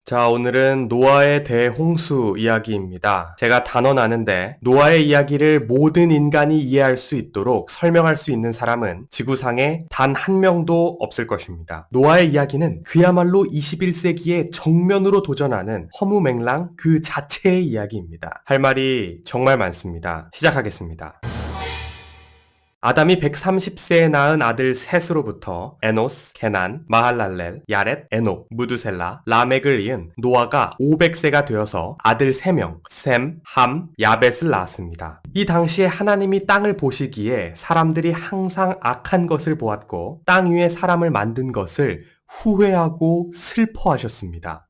자, 오늘은 노아의 대홍수 이야기입니다. 제가 단언 하는데 노아의 이야기를 모든 인간이 이해할 수 있도록 설명할 수 있는 사람은 지구상에 단 한 명도 없을 것입니다. 노아의 이야기는 그야말로 21세기에 정면으로 도전하는 허무맹랑 그 자체의 이야기입니다. 할 말이 정말 많습니다. 시작하겠습니다. 아담이 130세에 낳은 아들 셋으로부터 에노스, 게난, 마할랄렐, 야렛, 에녹, 무두셀라, 라멕을 이은 노아가 500세가 되어서 아들 3명, 셈, 함, 야벳을 낳았습니다. 이 당시에 하나님이 땅을 보시기에 사람들이 항상 악한 것을 보았고 땅 위에 사람을 만든 것을 후회하고 슬퍼하셨습니다.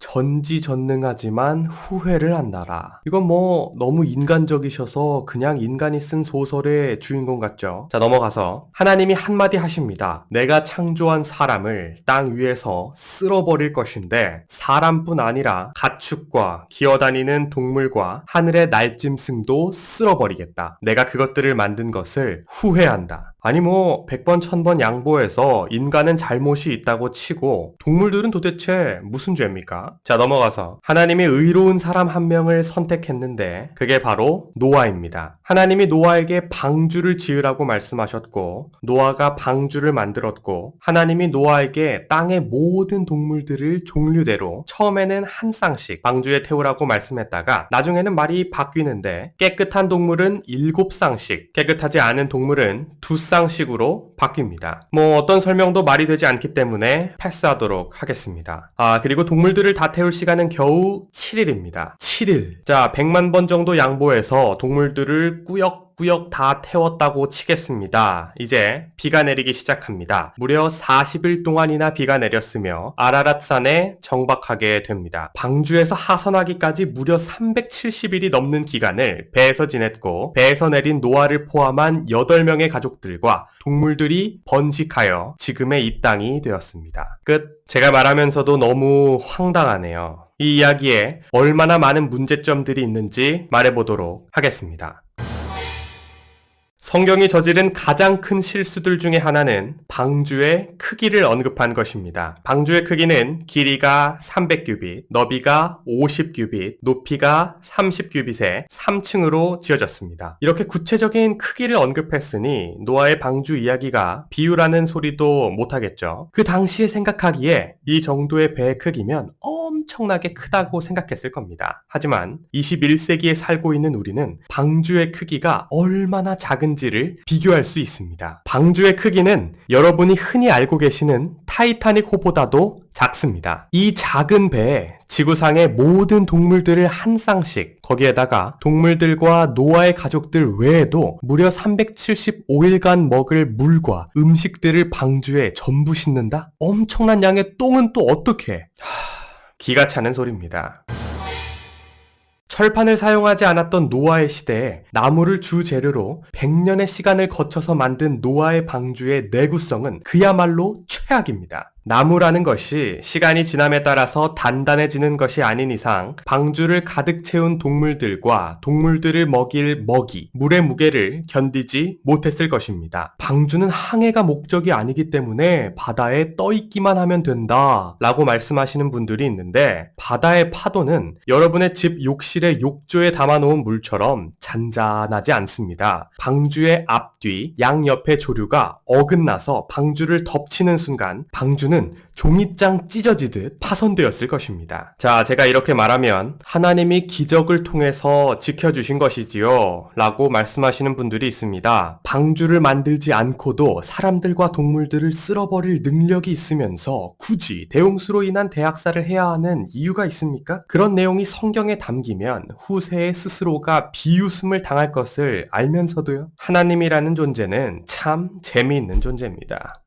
전지전능하지만 후회를 한다라. 이건 너무 인간적이셔서 그냥 인간이 쓴 소설의 주인공 같죠. 자, 넘어가서 하나님이 한마디 하십니다. 내가 창조한 사람을 땅 위에서 쓸어버릴 것인데 사람뿐 아니라 가축과 기어다니는 동물과 하늘의 날짐승도 쓸어버리겠다. 내가 그것들을 만든 것을 후회한다. 아니 100번 1000번 양보해서 인간은 잘못이 있다고 치고 동물들은 도대체 무슨 죄입니까? 자, 넘어가서 하나님이 의로운 사람 한 명을 선택했는데 그게 바로 노아입니다. 하나님이 노아에게 방주를 지으라고 말씀하셨고 노아가 방주를 만들었고 하나님이 노아에게 땅의 모든 동물들을 종류대로 처음에는 한 쌍씩 방주에 태우라고 말씀했다가 나중에는 말이 바뀌는데 깨끗한 동물은 7쌍씩 깨끗하지 않은 동물은 2쌍씩으로 바뀝니다. 어떤 설명도 말이 되지 않기 때문에 패스하도록 하겠습니다. 그리고 동물들을 다 태울 시간은 겨우 7일입니다. 7일. 자, 100만 번 정도 양보해서 동물들을 꾸역꾸역 다 태웠다고 치겠습니다. 이제 비가 내리기 시작합니다. 무려 40일 동안이나 비가 내렸으며 아라랏산에 정박하게 됩니다. 방주에서 하선하기까지 무려 370일이 넘는 기간을 배에서 지냈고 배에서 내린 노아를 포함한 8명의 가족들과 동물들이 번식하여 지금의 이 땅이 되었습니다. 끝. 제가 말하면서도 너무 황당하네요. 이 이야기에 얼마나 많은 문제점들이 있는지 말해보도록 하겠습니다. 성경이 저지른 가장 큰 실수들 중에 하나는 방주의 크기를 언급한 것입니다. 방주의 크기는 길이가 300규빗, 너비가 50규빗, 높이가 30규빗에 3층으로 지어졌습니다. 이렇게 구체적인 크기를 언급했으니 노아의 방주 이야기가 비유라는 소리도 못하겠죠. 그 당시에 생각하기에 이 정도의 배의 크기면 엄청나게 크다고 생각했을 겁니다. 하지만 21세기에 살고 있는 우리는 방주의 크기가 얼마나 작은지를 비교할 수 있습니다. 방주의 크기는 여러분이 흔히 알고 계시는 타이타닉 호보다도 작습니다. 이 작은 배에 지구상의 모든 동물들을 한 쌍씩, 거기에다가 동물들과 노아의 가족들 외에도 무려 375일간 먹을 물과 음식들을 방주에 전부 싣는다? 엄청난 양의 똥은 또 어떻게? 기가 차는 소리입니다. 철판을 사용하지 않았던 노아의 시대에 나무를 주 재료로 100년의 시간을 거쳐서 만든 노아의 방주의 내구성은 그야말로 최악입니다. 나무라는 것이 시간이 지남에 따라서 단단해지는 것이 아닌 이상 방주를 가득 채운 동물들과 동물들을 먹일 먹이, 물의 무게를 견디지 못했을 것입니다. 방주는 항해가 목적이 아니기 때문에 바다에 떠있기만 하면 된다 라고 말씀하시는 분들이 있는데 바다의 파도는 여러분의 집 욕실의 욕조에 담아놓은 물처럼 잔잔하지 않습니다. 방주의 앞뒤, 양옆의 조류가 어긋나서 방주를 덮치는 순간 방주는 종이장 찢어지듯 파손되었을 것입니다. 자, 제가 이렇게 말하면 하나님이 기적을 통해서 지켜주신 것이지요 라고 말씀하시는 분들이 있습니다. 방주를 만들지 않고도 사람들과 동물들을 쓸어버릴 능력이 있으면서 굳이 대홍수로 인한 대학살을 해야 하는 이유가 있습니까? 그런 내용이 성경에 담기면 후세의 스스로가 비웃음을 당할 것을 알면서도요. 하나님이라는 존재는 참 재미있는 존재입니다.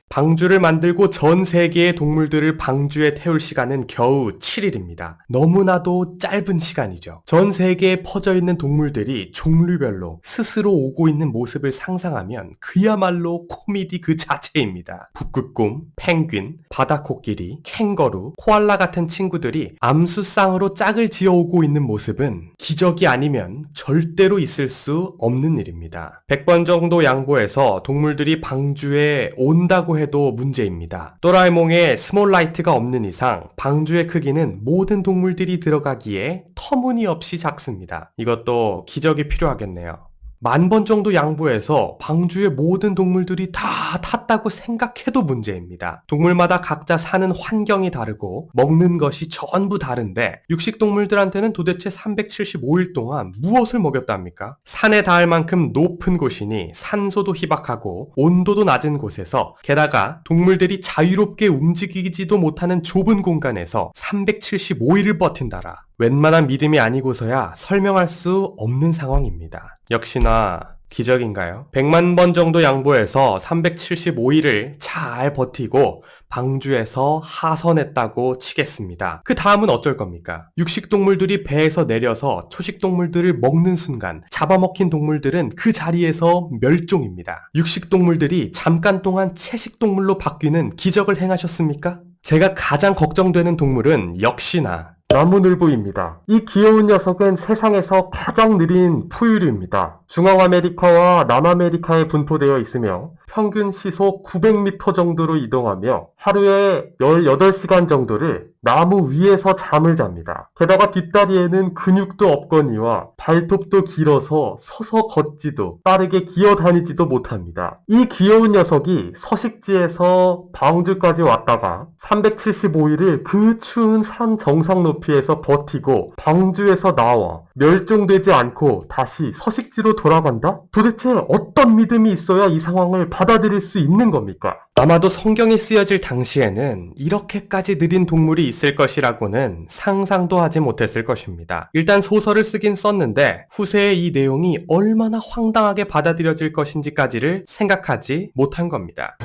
방주를 만들고 전 세계의 동물들을 방주에 태울 시간은 겨우 7일입니다. 너무나도 짧은 시간이죠. 전 세계에 퍼져 있는 동물들이 종류별로 스스로 오고 있는 모습을 상상하면 그야말로 코미디 그 자체입니다. 북극곰, 펭귄, 바다코끼리, 캥거루, 코알라 같은 친구들이 암수쌍으로 짝을 지어오고 있는 모습은 기적이 아니면 절대로 있을 수 없는 일입니다. 100번 정도 양보해서 동물들이 방주에 온다고 해도 해도 문제입니다. 도라에몽에 스몰 라이트가 없는 이상 방주의 크기는 모든 동물들이 들어가기에 터무니없이 작습니다. 이것도 기적이 필요하겠네요. 10,000번 정도 양보해서 방주의 모든 동물들이 다 탔다고 생각해도 문제입니다. 동물마다 각자 사는 환경이 다르고 먹는 것이 전부 다른데 육식동물들한테는 도대체 375일 동안 무엇을 먹였답니까? 산에 닿을 만큼 높은 곳이니 산소도 희박하고 온도도 낮은 곳에서 게다가 동물들이 자유롭게 움직이지도 못하는 좁은 공간에서 375일을 버틴다라. 웬만한 믿음이 아니고서야 설명할 수 없는 상황입니다. 역시나 기적인가요? 100만 번 정도 양보해서 375일을 잘 버티고 방주에서 하선했다고 치겠습니다. 그 다음은 어쩔 겁니까? 육식동물들이 배에서 내려서 초식동물들을 먹는 순간 잡아먹힌 동물들은 그 자리에서 멸종입니다. 육식동물들이 잠깐 동안 채식동물로 바뀌는 기적을 행하셨습니까? 제가 가장 걱정되는 동물은 역시나 나무늘보입니다. 이 귀여운 녀석은 세상에서 가장 느린 포유류입니다. 중앙아메리카와 남아메리카에 분포되어 있으며 평균 시속 900m 정도로 이동하며 하루에 18시간 정도를 나무 위에서 잠을 잡니다. 게다가 뒷다리에는 근육도 없거니와 발톱도 길어서 서서 걷지도 빠르게 기어다니지도 못합니다. 이 귀여운 녀석이 서식지에서 방주까지 왔다가 375일을 그 추운 산 정상 높이에서 버티고 방주에서 나와 멸종되지 않고 다시 서식지로 돌아간다? 도대체 어떤 믿음이 있어야 이 상황을 받아들일 수 있는 겁니까? 아마도 성경이 쓰여질 당시에는 이렇게까지 느린 동물이 있을 것이라고는 상상도 하지 못했을 것입니다. 일단 소설을 쓰긴 썼는데 후세에 이 내용이 얼마나 황당하게 받아들여질 것인지까지를 생각하지 못한 겁니다.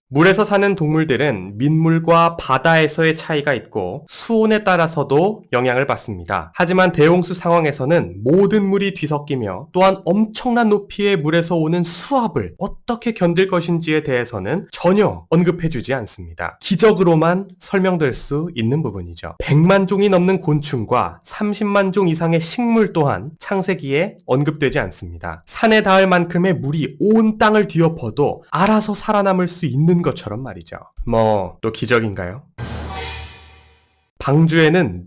물에서 사는 동물들은 민물과 바다에서의 차이가 있고 수온에 따라서도 영향을 받습니다. 하지만 대홍수 상황에서는 모든 물이 뒤섞이며 또한 엄청난 높이의 물에서 오는 수압을 어떻게 견딜 것인지에 대해서는 전혀 언급해주지 않습니다. 기적으로만 설명될 수 있는 부분이죠. 100만 종이 넘는 곤충과 30만 종 이상의 식물 또한 창세기에 언급되지 않습니다. 산에 닿을 만큼의 물이 온 땅을 뒤엎어도 알아서 살아남을 수 있는 것처럼 말이죠. 또 기적인가요? 방주에는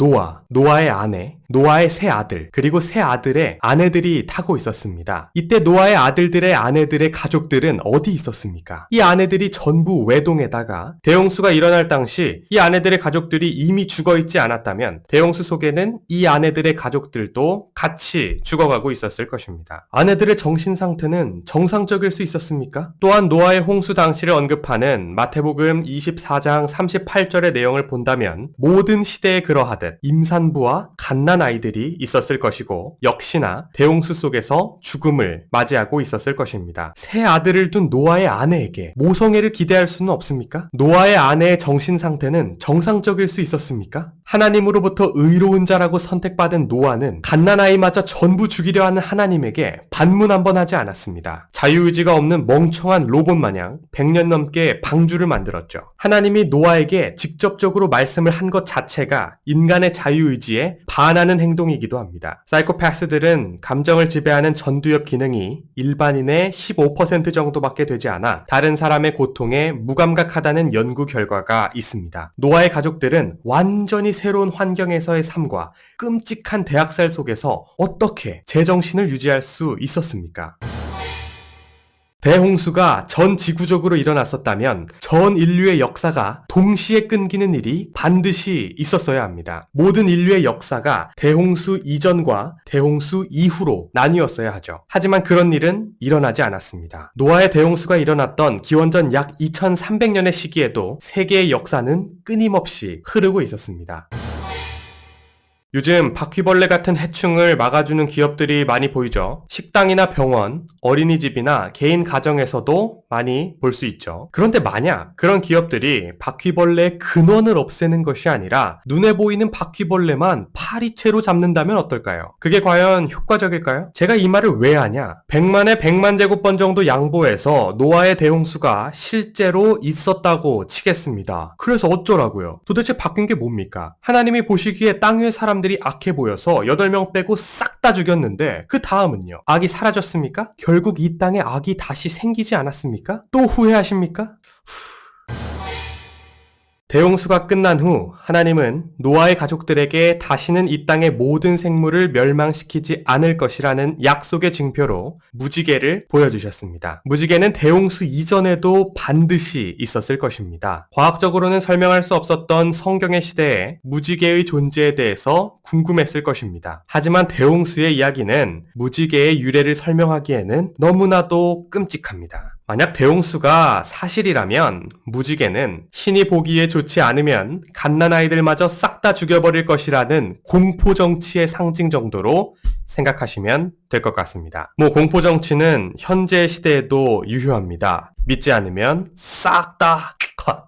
노아의 아내, 노아의 세 아들, 그리고 세 아들의 아내들이 타고 있었습니다. 이때 노아의 아들들의 아내들의 가족들은 어디 있었습니까? 이 아내들이 전부 외동에다가 대홍수가 일어날 당시 이 아내들의 가족들이 이미 죽어있지 않았다면 대홍수 속에는 이 아내들의 가족들도 같이 죽어가고 있었을 것입니다. 아내들의 정신 상태는 정상적일 수 있었습니까? 또한 노아의 홍수 당시를 언급하는 마태복음 24장 38절의 내용을 본다면 모든 시대에 그러하듯 임산부와 갓난 아이들이 있었을 것이고 역시나 대홍수 속에서 죽음을 맞이하고 있었을 것입니다. 세 아들을 둔 노아의 아내에게 모성애를 기대할 수는 없습니까? 노아의 아내의 정신 상태는 정상적일 수 있었습니까? 하나님으로부터 의로운 자라고 선택받은 노아는 갓난 아이마저 전부 죽이려 하는 하나님에게 반문 한번 하지 않았습니다. 자유의지가 없는 멍청한 로봇 마냥 100년 넘게 방주를 만들었죠. 하나님이 노아에게 직접적으로 말씀을 한 것 자체가 인간의 자유의지에 반하는 행동이기도 합니다. 사이코패스들은 감정을 지배하는 전두엽 기능이 일반인의 15% 정도밖에 되지 않아 다른 사람의 고통에 무감각하다는 연구 결과가 있습니다. 노아의 가족들은 완전히 새로운 환경에서의 삶과 끔찍한 대학살 속에서 어떻게 제정신을 유지할 수 있었습니까? 대홍수가 전 지구적으로 일어났었다면 전 인류의 역사가 동시에 끊기는 일이 반드시 있었어야 합니다. 모든 인류의 역사가 대홍수 이전과 대홍수 이후로 나뉘었어야 하죠. 하지만 그런 일은 일어나지 않았습니다. 노아의 대홍수가 일어났던 기원전 약 2300년의 시기에도 세계의 역사는 끊임없이 흐르고 있었습니다. 요즘 바퀴벌레 같은 해충을 막아주는 기업들이 많이 보이죠. 식당이나 병원, 어린이집이나 개인 가정에서도 많이 볼 수 있죠. 그런데 만약 그런 기업들이 바퀴벌레의 근원을 없애는 것이 아니라 눈에 보이는 바퀴벌레만 파리채로 잡는다면 어떨까요? 그게 과연 효과적일까요? 제가 이 말을 왜 하냐? 100만에 100만 제곱번 정도 양보해서 노아의 대홍수가 실제로 있었다고 치겠습니다. 그래서 어쩌라고요? 도대체 바뀐 게 뭡니까? 하나님이 보시기에 땅 위의 사람들이 사람들이 악해 보여서 8명 빼고 싹 다 죽였는데 그 다음은요? 악이 사라졌습니까? 결국 이 땅에 악이 다시 생기지 않았습니까? 또 후회하십니까? 대홍수가 끝난 후 하나님은 노아의 가족들에게 다시는 이 땅의 모든 생물을 멸망시키지 않을 것이라는 약속의 징표로 무지개를 보여주셨습니다. 무지개는 대홍수 이전에도 반드시 있었을 것입니다. 과학적으로는 설명할 수 없었던 성경의 시대에 무지개의 존재에 대해서 궁금했을 것입니다. 하지만 대홍수의 이야기는 무지개의 유래를 설명하기에는 너무나도 끔찍합니다. 만약 대홍수가 사실이라면 무지개는 신이 보기에 좋지 않으면 갓난아이들마저 싹 다 죽여버릴 것이라는 공포정치의 상징 정도로 생각하시면 될 것 같습니다. 공포정치는 현재 시대에도 유효합니다. 믿지 않으면 싹 다 컷.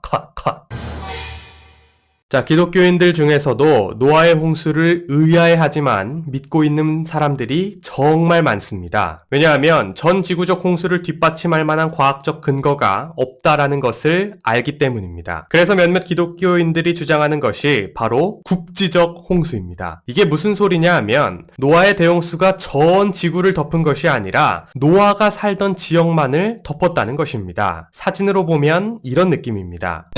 자, 기독교인들 중에서도 노아의 홍수를 의아해하지만 믿고 있는 사람들이 정말 많습니다. 왜냐하면 전 지구적 홍수를 뒷받침할 만한 과학적 근거가 없다라는 것을 알기 때문입니다. 그래서 몇몇 기독교인들이 주장하는 것이 바로 국지적 홍수입니다. 이게 무슨 소리냐 하면 노아의 대홍수가 전 지구를 덮은 것이 아니라 노아가 살던 지역만을 덮었다는 것입니다. 사진으로 보면 이런 느낌입니다.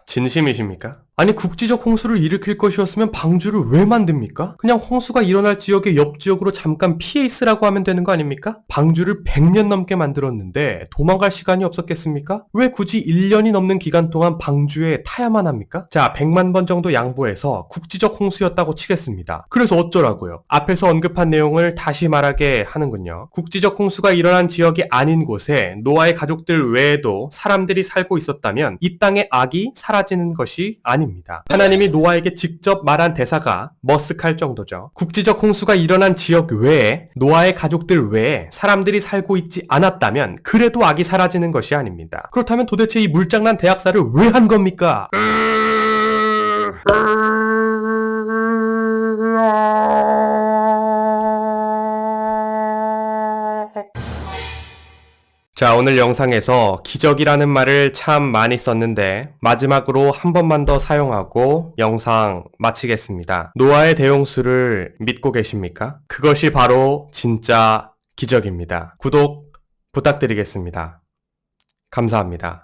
진심이십니까? 아니 국지적 홍수를 일으킬 것이었으면 방주를 왜 만듭니까? 그냥 홍수가 일어날 지역의 옆 지역으로 잠깐 피해 있으라고 하면 되는 거 아닙니까? 방주를 100년 넘게 만들었는데 도망갈 시간이 없었겠습니까? 왜 굳이 1년이 넘는 기간 동안 방주에 타야만 합니까? 자, 100만 번 정도 양보해서 국지적 홍수였다고 치겠습니다. 그래서 어쩌라고요? 앞에서 언급한 내용을 다시 말하게 하는군요. 국지적 홍수가 일어난 지역이 아닌 곳에 노아의 가족들 외에도 사람들이 살고 있었다면 이 땅의 악이 사라지는 것이 아닙니다. 하나님이 노아에게 직접 말한 대사가 머쓱할 정도죠. 국지적 홍수가 일어난 지역 외에 노아의 가족들 외에 사람들이 살고 있지 않았다면 그래도 악이 사라지는 것이 아닙니다. 그렇다면 도대체 이 물장난 대학살을 왜 한 겁니까? 자, 오늘 영상에서 기적이라는 말을 참 많이 썼는데 마지막으로 한 번만 더 사용하고 영상 마치겠습니다. 노아의 대홍수를 믿고 계십니까? 그것이 바로 진짜 기적입니다. 구독 부탁드리겠습니다. 감사합니다.